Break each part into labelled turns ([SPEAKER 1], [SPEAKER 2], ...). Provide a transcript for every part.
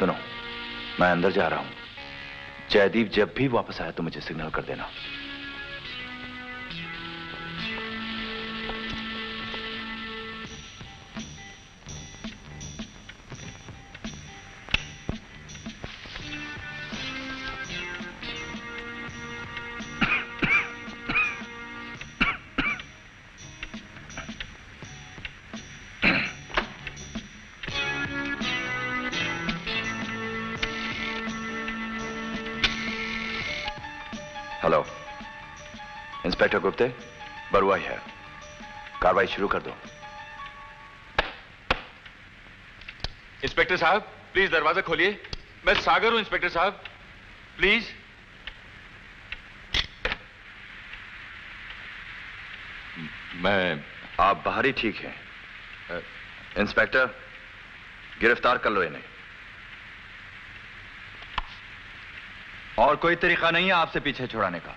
[SPEAKER 1] सुनो, मैं अंदर जा रहा हूं। जयदीप जब भी वापस आए तो मुझे सिग्नल कर देना। हेलो, इंस्पेक्टर गुप्ते, बरुआ है। कार्रवाई शुरू कर दो।
[SPEAKER 2] इंस्पेक्टर साहब, प्लीज दरवाजा खोलिए। मैं सागर हूं इंस्पेक्टर साहब, प्लीज।
[SPEAKER 1] आप बाहर ही ठीक हैं। इंस्पेक्टर, गिरफ्तार कर लो इन्हें। और कोई तरीका नहीं है आपसे पीछे छुड़ाने का।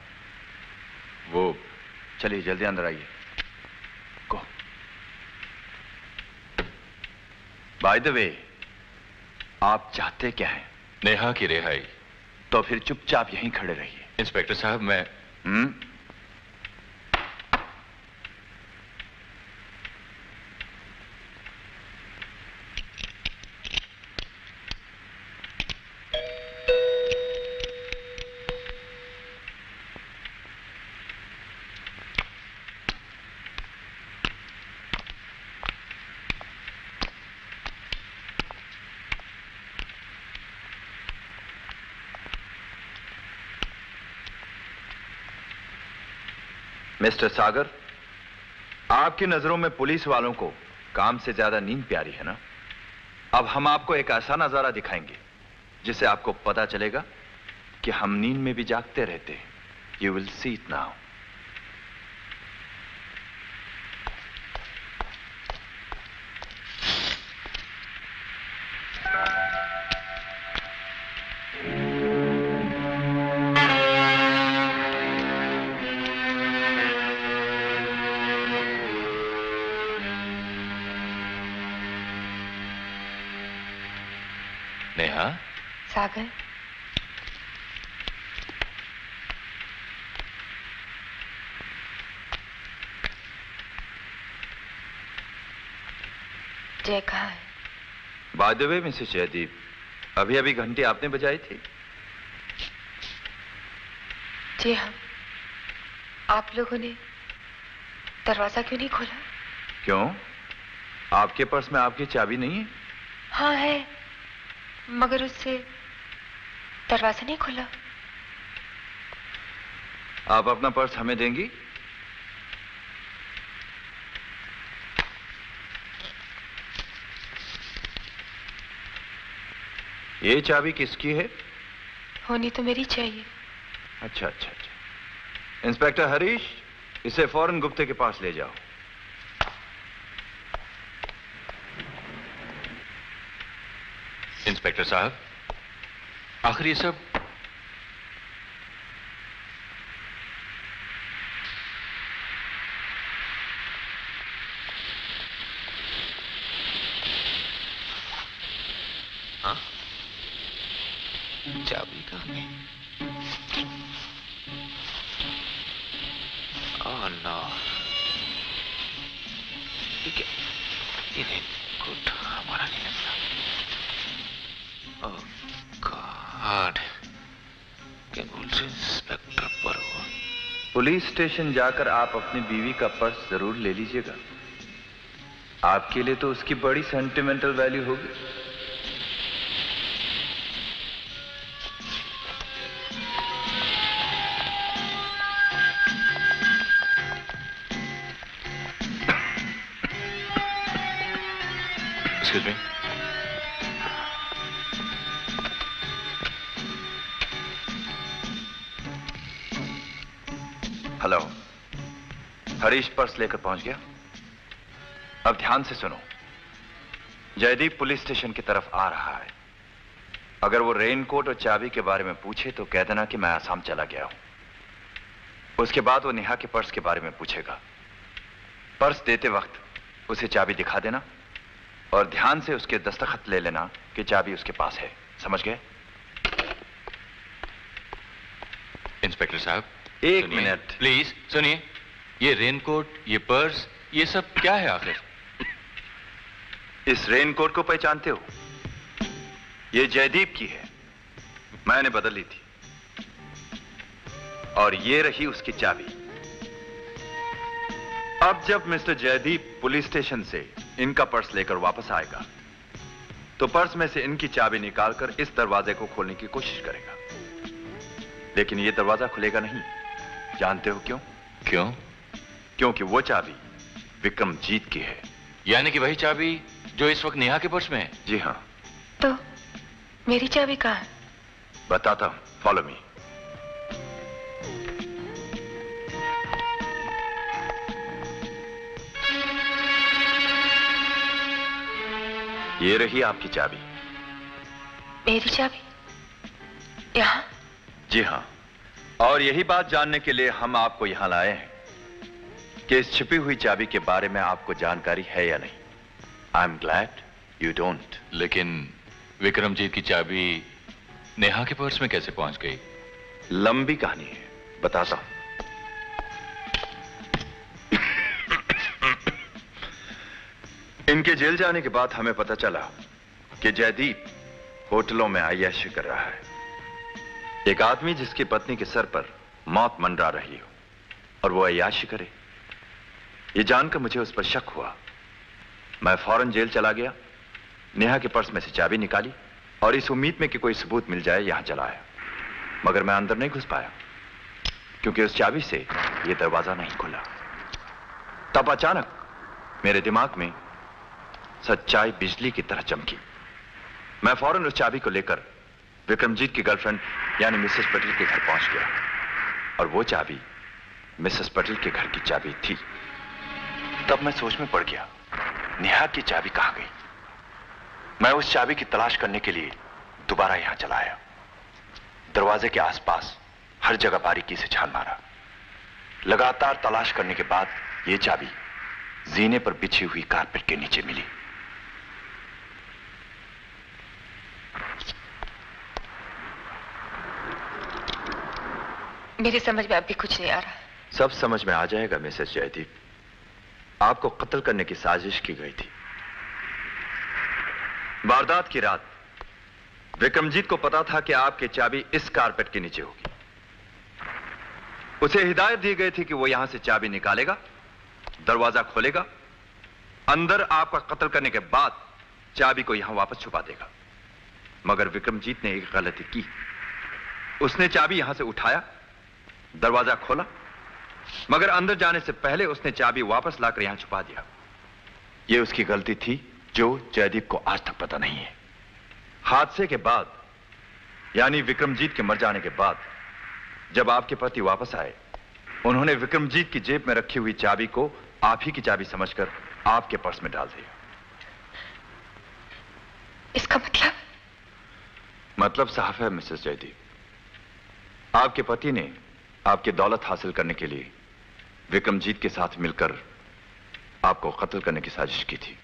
[SPEAKER 1] वो चलिए जल्दी अंदर आइए। गो। बाय द वे, आप चाहते क्या हैं?
[SPEAKER 2] नेहा की रिहाई।
[SPEAKER 1] तो फिर चुपचाप यहीं खड़े रहिए।
[SPEAKER 2] इंस्पेक्टर साहब, मैं
[SPEAKER 1] मिस्टर सागर, आपकी नजरों में पुलिस वालों को काम से ज्यादा नींद प्यारी है ना? अब हम आपको एक ऐसा नजारा दिखाएंगे जिससे आपको पता चलेगा कि हम नींद में भी जागते रहते हैं। You will see it now.
[SPEAKER 2] Neha?
[SPEAKER 3] Sagar, Jay कहाँ है?
[SPEAKER 1] By the way Mrs Jaydeep, अभी अभी घंटी आपने बजाई थी।
[SPEAKER 3] जी हाँ। आप लोगों ने दरवाजा क्यों नहीं खोला?
[SPEAKER 1] क्यों? आपके पर्स में आपकी चाबी नहीं है?
[SPEAKER 3] हाँ है, मगर उससे दरवाजा नहीं खुला।
[SPEAKER 1] आप अपना पर्स हमें देंगी? ये चाबी किसकी है?
[SPEAKER 3] होनी तो मेरी चाहिए।
[SPEAKER 1] अच्छा अच्छा अच्छा। इंस्पेक्टर हरीश, इसे फौरन गुप्ते के पास ले जाओ।
[SPEAKER 2] इंस्पेक्टर साहब, आखिर ये सब हाँ? चाबी कहाँ गई? ओह नो, ये नहीं, गुड, हमारा नहीं लगता। ओह गॉड, क्या बोल रहे इंस्पेक्टर बरुआ?
[SPEAKER 1] पुलिस स्टेशन जाकर आप अपनी बीवी का पर्स जरूर ले लीजिएगा। आपके लिए तो उसकी बड़ी सेंटिमेंटल वैल्यू होगी।
[SPEAKER 2] Excuse me.
[SPEAKER 1] Hello, Harish purse लेकर पहुंच गया। अब ध्यान से सुनो। जयदीप पुलिस स्टेशन की तरफ आ रहा है। अगर वो रेनकोट और चाबी के बारे में पूछे तो कह देना कि मैं आसाम चला गया हूं। उसके बाद वो नेहा के पर्स के बारे में पूछेगा। पर्स देते वक्त उसे चाबी दिखा देना और ध्यान से उसके दस्तखत ले लेना कि चाबी उसके पास है। समझ गए?
[SPEAKER 2] इंस्पेक्टर साहब,
[SPEAKER 1] एक मिनट
[SPEAKER 2] प्लीज सुनिए। ये रेनकोट, ये पर्स, ये सब क्या है आखिर?
[SPEAKER 1] इस रेनकोट को पहचानते हो? ये जयदीप की है, मैंने बदल ली थी। और ये रही उसकी चाबी। अब जब मिस्टर जयदीप पुलिस स्टेशन से इनका पर्स लेकर वापस आएगा तो पर्स में से इनकी चाबी निकालकर इस दरवाजे को खोलने की कोशिश करेगा, लेकिन यह दरवाजा खुलेगा नहीं। जानते हो क्यों?
[SPEAKER 2] क्यों?
[SPEAKER 1] क्योंकि वो चाबी विक्रमजीत की है।
[SPEAKER 2] यानी कि वही चाबी जो इस वक्त नेहा के पर्स में है?
[SPEAKER 1] जी हां।
[SPEAKER 3] तो मेरी चाबी कहां है?
[SPEAKER 1] बताता हूं, फॉलो मी। ये रही आपकी चाबी।
[SPEAKER 3] मेरी चाबी यहां?
[SPEAKER 1] जी हां। और यही बात जानने के लिए हम आपको यहां लाए हैं कि इस छिपी हुई चाबी के बारे में आपको जानकारी है या नहीं। I am glad you don't.
[SPEAKER 2] लेकिन विक्रमजीत की चाबी नेहा के पर्स में कैसे पहुंच गई?
[SPEAKER 1] लंबी कहानी है, बताता हूं। इनके जेल जाने के बाद हमें पता चला कि जयदीप होटलों में अय्याशी कर रहा है। एक आदमी जिसकी पत्नी के सर पर मौत मंडरा रही हो और वो अय्याशी करे, ये जानकर मुझे उस पर शक हुआ। मैं फौरन जेल चला गया, नेहा के पर्स में से चाबी निकाली और इस उम्मीद में कि कोई सबूत मिल जाए यहां चला आया। मगर मैं अंदर नहीं घुस पाया क्योंकि उस चाबी से यह दरवाजा नहीं खुला। तब अचानक मेरे दिमाग में सच्चाई बिजली की तरह चमकी। मैं फौरन उस चाबी को लेकर विक्रमजीत की गर्लफ्रेंड यानी मिसेस पटेल के घर पहुंच गया और वो चाबी मिसेस पटेल के घर की चाबी थी। तब मैं सोच में पड़ गया, नेहा की चाबी कहां गई? मैं उस चाबी की तलाश करने के लिए दोबारा यहां चला आया। दरवाजे के आसपास हर जगह बारीकी से छान मारा। लगातार तलाश करने के बाद यह चाबी जीने पर बिछी हुई कारपेट के नीचे मिली।
[SPEAKER 3] मेरी समझ में अब भी कुछ नहीं आ रहा।
[SPEAKER 1] सब समझ में आ जाएगा मिसेस जयदीप। आपको कत्ल करने की साजिश की गई थी। वारदात की रात विक्रमजीत को पता था कि आपकी चाबी इस कारपेट के नीचे होगी। उसे हिदायत दी गई थी कि वो यहां से चाबी निकालेगा, दरवाजा खोलेगा, अंदर आपका कत्ल करने के बाद चाबी को यहां वापस छुपा देगा। मगर विक्रमजीत ने एक गलती की। उसने चाबी यहां से उठाया, दरवाजा खोला, मगर अंदर जाने से पहले उसने चाबी वापस लाकर यहां छुपा दिया। यह उसकी गलती थी जो जयदीप को आज तक पता नहीं है। हादसे के बाद यानी विक्रमजीत के मर जाने के बाद जब आपके पति वापस आए, उन्होंने विक्रमजीत की जेब में रखी हुई चाबी को आप ही की चाबी समझकर आपके पर्स में डाल दिया।
[SPEAKER 3] इसका
[SPEAKER 1] मतलब साफ है मिसेस जयदीप। आपके पति ने आपकी दौलत हासिल करने के लिए विक्रमजीत के साथ मिलकर आपको कत्ल करने की साजिश की थी।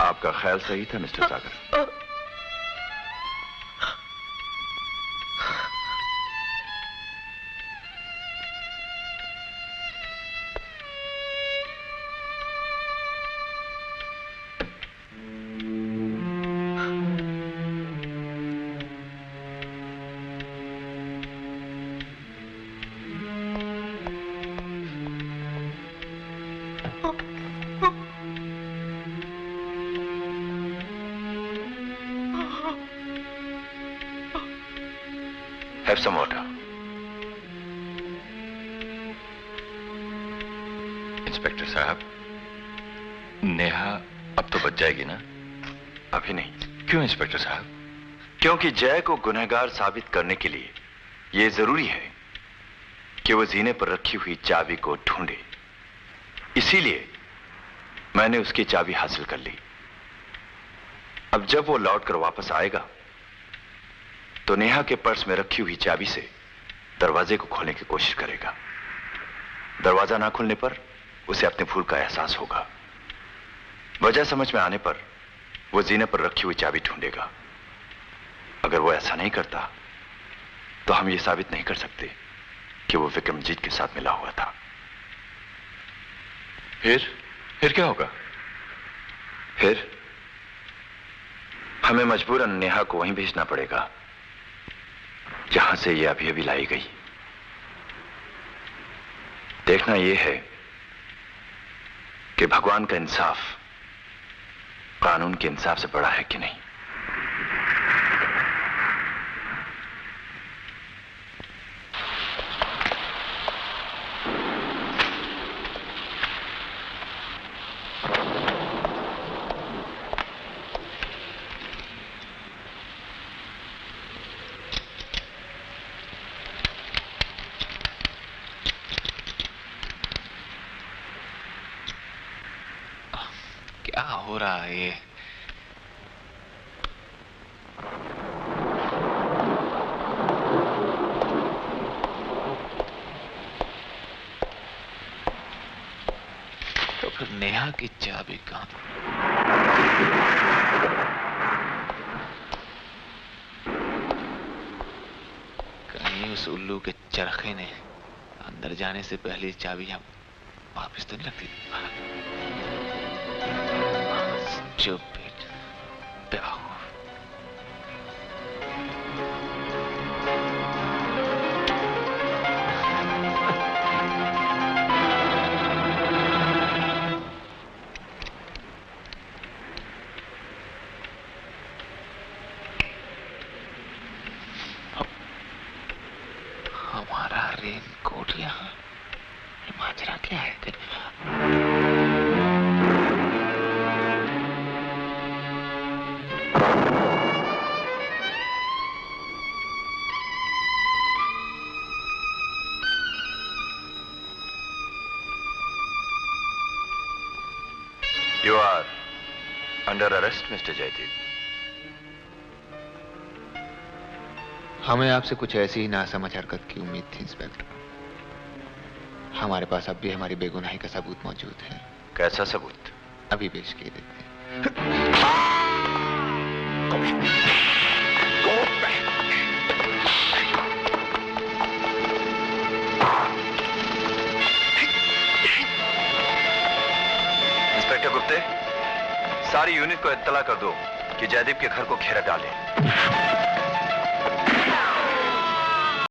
[SPEAKER 1] आपका ख्याल सही था mister Sagar. Have some water.
[SPEAKER 2] Inspector साहब, नेहा अब तो बच जाएगी ना?
[SPEAKER 1] अभी नहीं।
[SPEAKER 2] क्यों इंस्पेक्टर साहब?
[SPEAKER 1] क्योंकि जय को गुनहगार साबित करने के लिए यह जरूरी है कि वो जीने पर रखी हुई चाबी को ढूंढे। इसीलिए मैंने उसकी चाबी हासिल कर ली। अब जब वो लौटकर वापस आएगा तो नेहा के पर्स में रखी हुई चाबी से दरवाजे को खोलने की कोशिश करेगा। दरवाजा ना खुलने पर उसे अपने भूल का एहसास होगा। वजह समझ में आने पर वो जीने पर रखी हुई चाबी ढूंढेगा। अगर वो ऐसा नहीं करता तो हम ये साबित नहीं कर सकते कि वो विक्रमजीत के साथ मिला हुआ था।
[SPEAKER 2] फिर क्या होगा?
[SPEAKER 1] फिर हमें मजबूरन नेहा को वहीं भेजना पड़ेगा जहां से ये अभी अभी लाई गई। देखना यह है कि भगवान का इंसाफ कानून के इंसाफ से बड़ा है कि नहीं।
[SPEAKER 2] क्या हो रहा है ये? तो फिर नेहा की चाबी कहां? कहीं उस उल्लू के चरखे ने अंदर जाने से पहले चाबी यहां वापस तो नहीं रख दी? Stupid dog. हमारा रेनकोट यहाँ, ये माजरा क्या है?
[SPEAKER 1] You are under arrest, Mr. Jaideep.
[SPEAKER 4] हमें आपसे कुछ ऐसी ही नासमझ हरकत की उम्मीद थी इंस्पेक्टर। हमारे पास अब भी हमारी बेगुनाही का सबूत मौजूद है।
[SPEAKER 1] कैसा सबूत?
[SPEAKER 4] अभी पेश किए देते हैं।
[SPEAKER 1] इंस्पेक्टर गुप्ते, सारी यूनिट को इत्तला कर दो कि जयदीप के घर को घेरा डालें।